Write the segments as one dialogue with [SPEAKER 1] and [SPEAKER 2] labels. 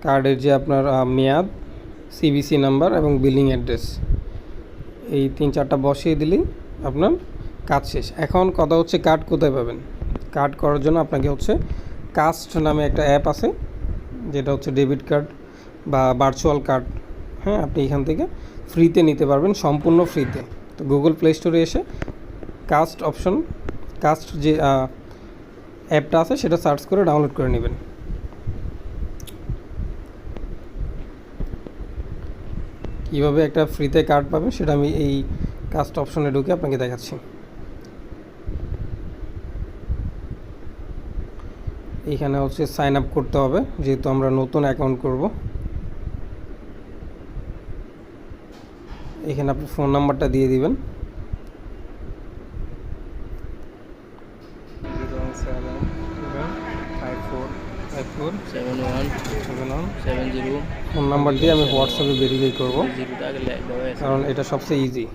[SPEAKER 1] কার্ডের যে আপনার মেয়াদ, সিভিসি নাম্বার এবং বিলিং অ্যাড্রেস, এই 3-4টা বসিয়ে দিলেই আপনার কাজ শেষ। এখন কথা হচ্ছে কার্ড কোথায় পাবেন। কার্ড করার জন্য আপনাকে হচ্ছে কাস্ট নামে একটা অ্যাপ আছে, যেটা হচ্ছে ডেবিট কার্ড বা ভার্চুয়াল কার্ড। হ্যাঁ, আপনি এখান থেকে ফ্রিতে নিতে পারবেন, সম্পূর্ণ ফ্রিতে। তো গুগল প্লে স্টোরে এসে কাস্ট যে অ্যাপটা আছে সেটা সার্চ করে ডাউনলোড করে নেবেন। কীভাবে একটা ফ্রিতে কার্ড পাবেন সেটা আমি এই কাস্ট অপশনে ঢুকে আপনাকে দেখাচ্ছি। এইখানে হচ্ছে সাইন আপ করতে হবে, যেহেতু আমরা নতুন অ্যাকাউন্ট করব। এখানে আপনি ফোন নাম্বারটা দিয়ে দিবেন। ফোন নাম্বার দিয়ে আমি হোয়াটসঅ্যাপে ভেরিফাই করব, কারণ এটা সবচেয়ে ইজি।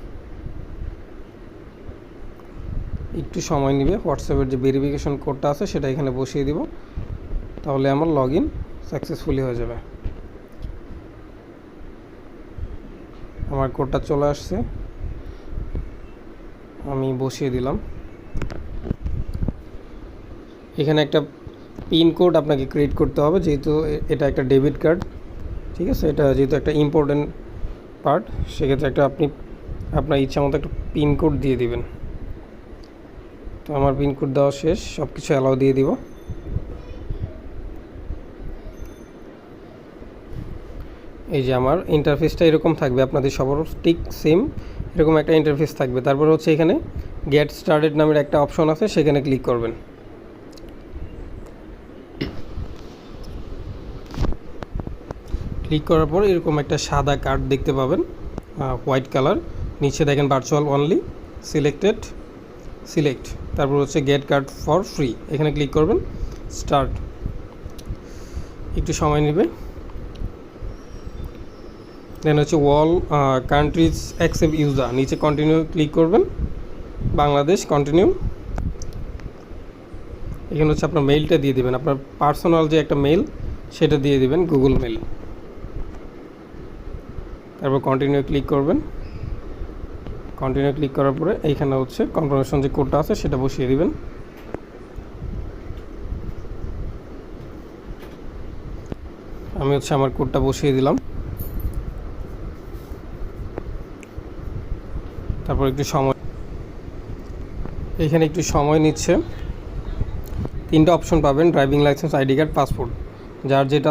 [SPEAKER 1] একটু সময় নেবে। হোয়াটসঅ্যাপের যে ভেরিফিকেশন কোডটা আছে সেটা এখানে বসিয়ে দিব, তাহলে আমার লগ ইন সাকসেসফুলি হয়ে যাবে। আমার কোডটা চলে আসছে, আমি বসিয়ে দিলাম। এখানে একটা পিন কোড আপনাকে ক্রিয়েট করতে হবে, যেহেতু এটা একটা ডেবিট কার্ড। ঠিক আছে, এটা যেহেতু একটা ইম্পর্টেন্ট পার্ট, সেক্ষেত্রে আপনি আপনার ইচ্ছা মতো একটা পিন কোড দিয়ে দিবেন। তো আমার পিন কোড দেওয়া শেষ, সব কিছু অ্যালাউ দিয়ে দিব। এই যে আমার ইন্টারফেসটা এরকম থাকবে, আপনাদের সবারও ঠিক সেম এরকম একটা ইন্টারফেস থাকবে। তারপর হচ্ছে এখানে গেট স্টার্টেড নামের একটা অপশন আছে, সেখানে ক্লিক করবেন। ক্লিক করার পর এরকম একটা সাদা কার্ড দেখতে পাবেন, হোয়াইট কালার। নিচে দেখেন ভার্চুয়াল অনলি, সিলেক্ট, তারপর হচ্ছে গেট কার্ড ফর ফ্রি, এখানে ক্লিক করবেন। স্টার্ট, একটু সময় নেবে। দেন হচ্ছে ওয়াল কান্ট্রিজ অ্যাকসেপ্ট ইউজার, নিচে কন্টিনিউ ক্লিক করবেন। বাংলাদেশ, কন্টিনিউ। এখানে হচ্ছে আপনার মেইলটা দিয়ে দেবেন, আপনার পার্সোনাল যে একটা মেইল সেটা দিয়ে দেবেন, গুগল মেইল। তারপর কন্টিনিউ ক্লিক করবেন। কন্টিনিউ ক্লিক করার পরে এইখানে হচ্ছে কনফার্মেশন যে কোডটা আছে সেটা বসিয়ে দিবেন। আমি হচ্ছে আমার কোডটা বসিয়ে দিলাম। তারপর এখানে একটু সময় নিচ্ছে। 3টা অপশন পাবেন, driving licence, ID card, passport. যার যেটা